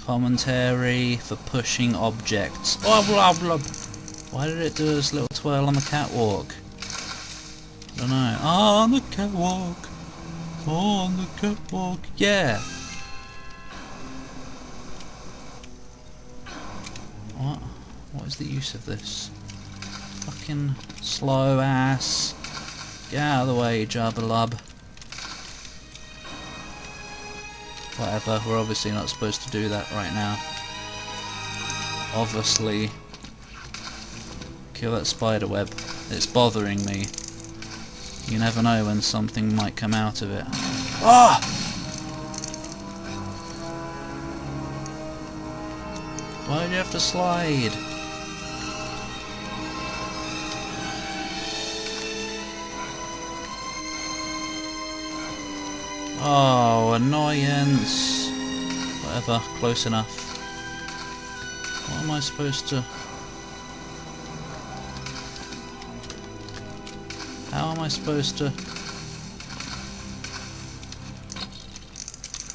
Commentary for pushing objects. Oh, blah, blah. Why did it do this little twirl on the catwalk? I don't know. Oh, on the catwalk. Oh, on the catwalk. Yeah. What? What is the use of this? Fucking slow ass. Get out of the way, Jabba-lub. Whatever, we're obviously not supposed to do that right now. Obviously. Kill that spider web. It's bothering me. You never know when something might come out of it. Ah! Why do you have to slide? Oh, annoyance. Whatever, close enough. What am I supposed to... How am I supposed to... I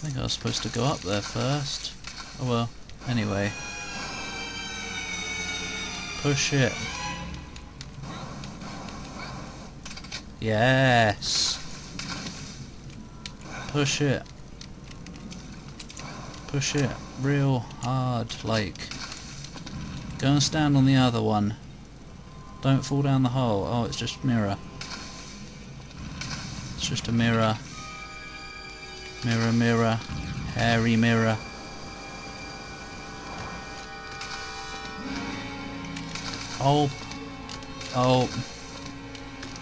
think I was supposed to go up there first. Oh well, anyway. Push it. Yes. Push it. Push it real hard, like. Go and stand on the other one. Don't fall down the hole. Oh, it's just mirror. It's just a mirror. Mirror, mirror. Hairy mirror. Oh. Oh.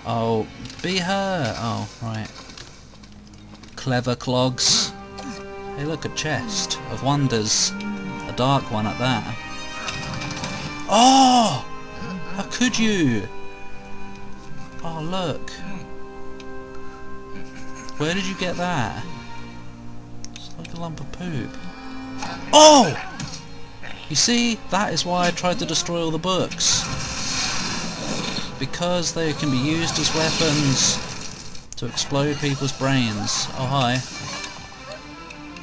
Oh. Be her! Oh, right. Clever clogs. Hey, look, a chest of wonders. A dark one at that. Oh! How could you? Oh, look. Where did you get that? It's like a lump of poop. Oh! You see, that is why I tried to destroy all the books. Because they can be used as weapons to explode people's brains. Oh, hi.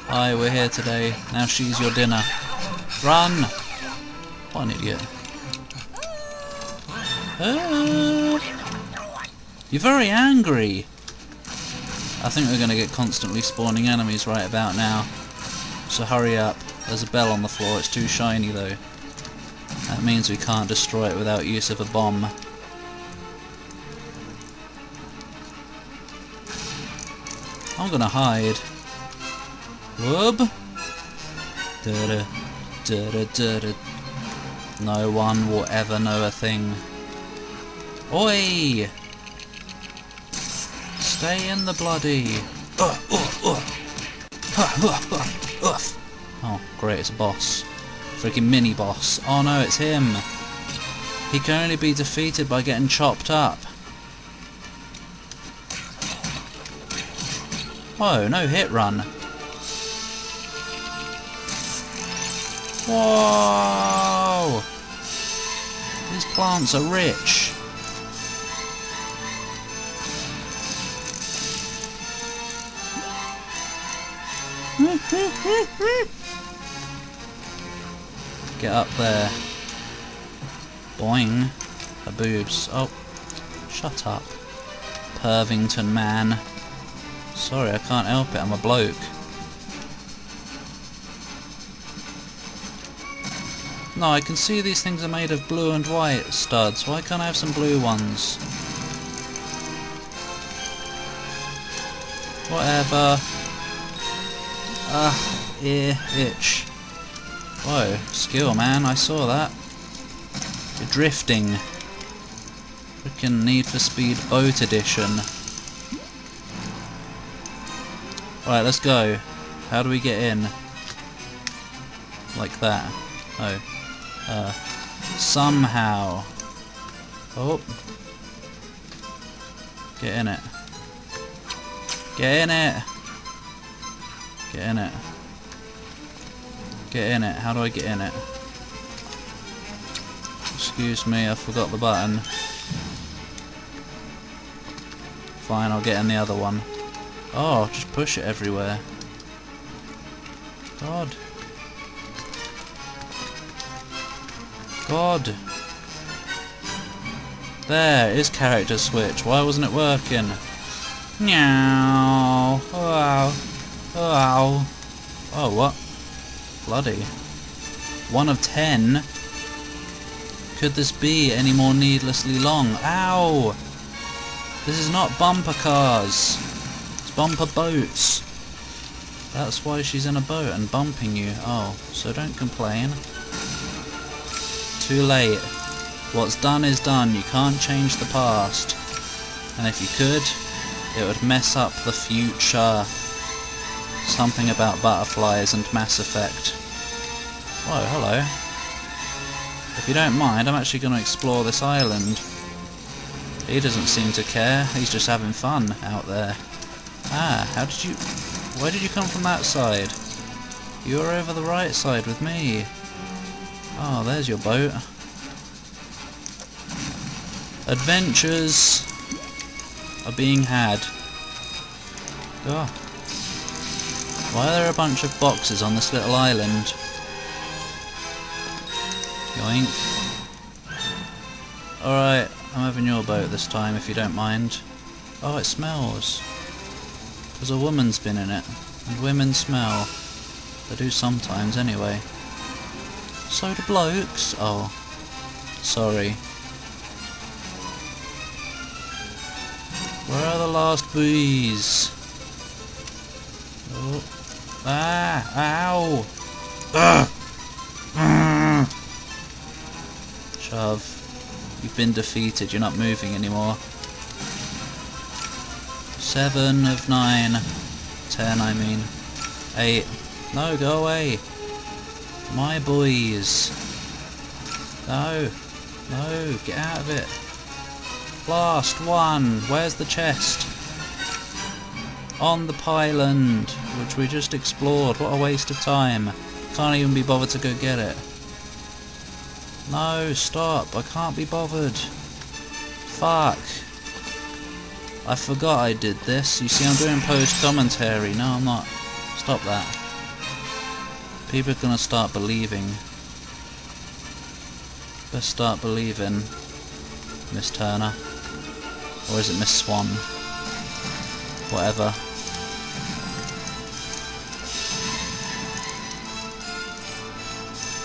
Hi, we're here today. Now she's your dinner. Run! What an idiot. You're very angry. I think we're going to get constantly spawning enemies right about now. So hurry up. There's a bell on the floor. It's too shiny though. That means we can't destroy it without use of a bomb. I'm gonna hide. Whoop! Da-da, da-da, da-da. No one will ever know a thing. Oi! Stay in the bloody... Oh, great, it's a boss. Freaking mini-boss. Oh no, it's him! He can only be defeated by getting chopped up. Oh, no hit run. Whoa! These plants are rich. Get up there. Boing. Her boobs. Oh, shut up. Pervington man. Sorry, I can't help it, I'm a bloke. No, I can see these things are made of blue and white studs. Why can't I have some blue ones? Whatever. Ear itch. Whoa, skill man, I saw that. You're drifting. Frickin' Need for Speed Boat Edition. Right, let's go. How do we get in? Like that. Oh. Somehow. Oh. Get in it. Get in it. Get in it. Get in it. How do I get in it? Excuse me, I forgot the button. Fine, I'll get in the other one. Oh, just push it everywhere. God. God. There, it is character switch. Why wasn't it working? Meow. Wow. Wow. Oh, what? Bloody. 1 of 10? Could this be any more needlessly long? Ow! This is not bumper cars. It's bumper boats. That's why she's in a boat and bumping you. Oh, so don't complain. Too late. What's done is done. You can't change the past. And if you could, it would mess up the future. Something about butterflies and Mass Effect. Whoa, hello. If you don't mind, I'm actually going to explore this island. He doesn't seem to care. He's just having fun out there. Ah, where did you come from that side? You were over the right side with me. Oh, there's your boat. Adventures are being had. Oh. Why are there a bunch of boxes on this little island? Yoink. Alright, I'm having your boat this time if you don't mind. Oh, it smells. Because a woman's been in it. And women smell. They do sometimes anyway. So do blokes. Oh. Sorry. Where are the last bees? Oh. Ah! Ow! Ugh! Shove. You've been defeated. You're not moving anymore. 7 of 9. 10, I mean. 8. No, go away. My boys. No. No, get out of it. Last one. Where's the chest? On the pylon, which we just explored. What a waste of time. Can't even be bothered to go get it. No, stop. I can't be bothered. Fuck. I forgot I did this. You see, I'm doing post-commentary. No, I'm not. Stop that. People are gonna start believing. Best start believing, Miss Turner. Or is it Miss Swan? Whatever.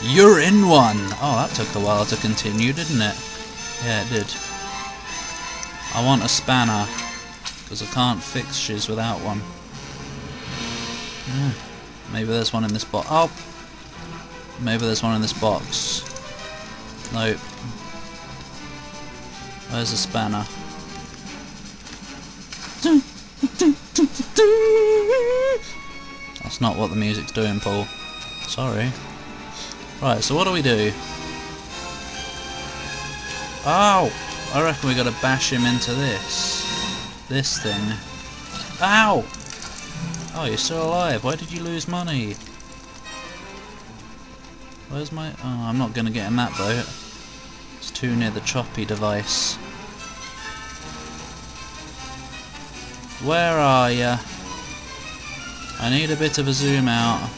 You're in one! Oh, that took a while to continue, didn't it? Yeah, it did. I want a spanner, because I can't fix shiz without one. Maybe there's one in this box. Oh! Maybe there's one in this box. Nope. Where's the spanner? That's not what the music's doing, Paul. Sorry. Right, so what do we do? Oh! I reckon we gotta bash him into this. This thing. Ow! Oh, you're still alive. Why did you lose money? Where's my... Oh, I'm not gonna get in that boat. It's too near the choppy device. Where are ya? I need a bit of a zoom out.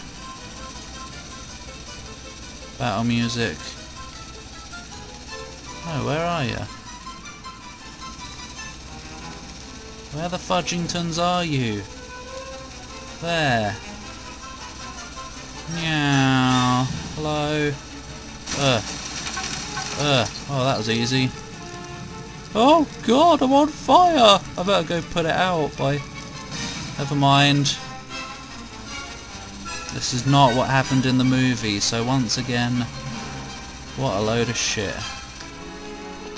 Battle music. Oh, where are you? Where the fudgingtons are you? There. Meow. Hello. Oh, that was easy. Oh God, I'm on fire! I better go put it out. Never mind. This is not what happened in the movie, so once again, what a load of shit.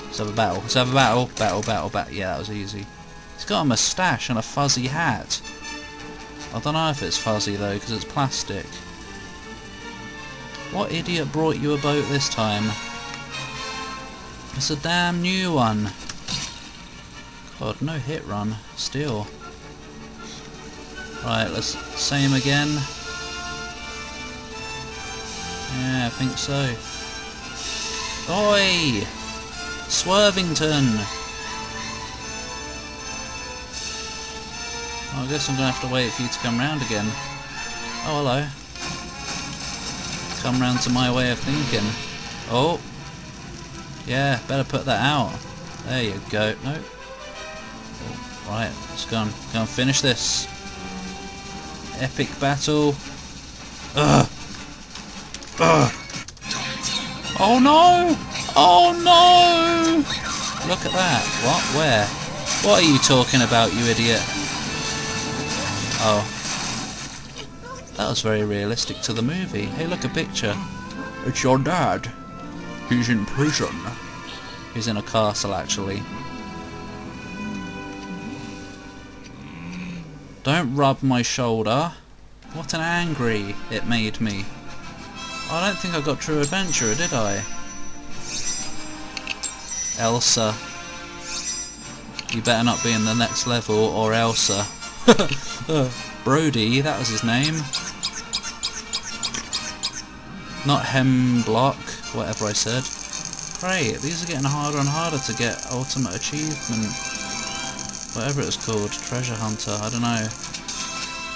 Let's have a battle. Let's have a battle. Battle. Yeah, that was easy. He's got a moustache and a fuzzy hat. I don't know if it's fuzzy though, because it's plastic. What idiot brought you a boat this time? It's a damn new one. God, no hit run. Still. Right, let's same again. Yeah, I think so. Oi! Swervington! Well, I guess I'm going to have to wait for you to come round again. Oh, hello. Come round to my way of thinking. Oh! Yeah, better put that out. There you go. Nope. Right, let's go and finish this. Epic battle. Ugh. Ugh. Oh no! Oh no! Look at that. What? Where? What are you talking about, you idiot? Oh. That was very realistic to the movie. Hey, look, a picture. It's your dad. He's in prison. He's in a castle, actually. Don't rub my shoulder. What an angry it made me. I don't think I got True Adventurer, did I? Elsa. You better not be in the next level, or Elsa. Brody, that was his name. Not Hemlock, whatever I said. Great, these are getting harder and harder to get ultimate achievement. Whatever it was called, treasure hunter, I don't know.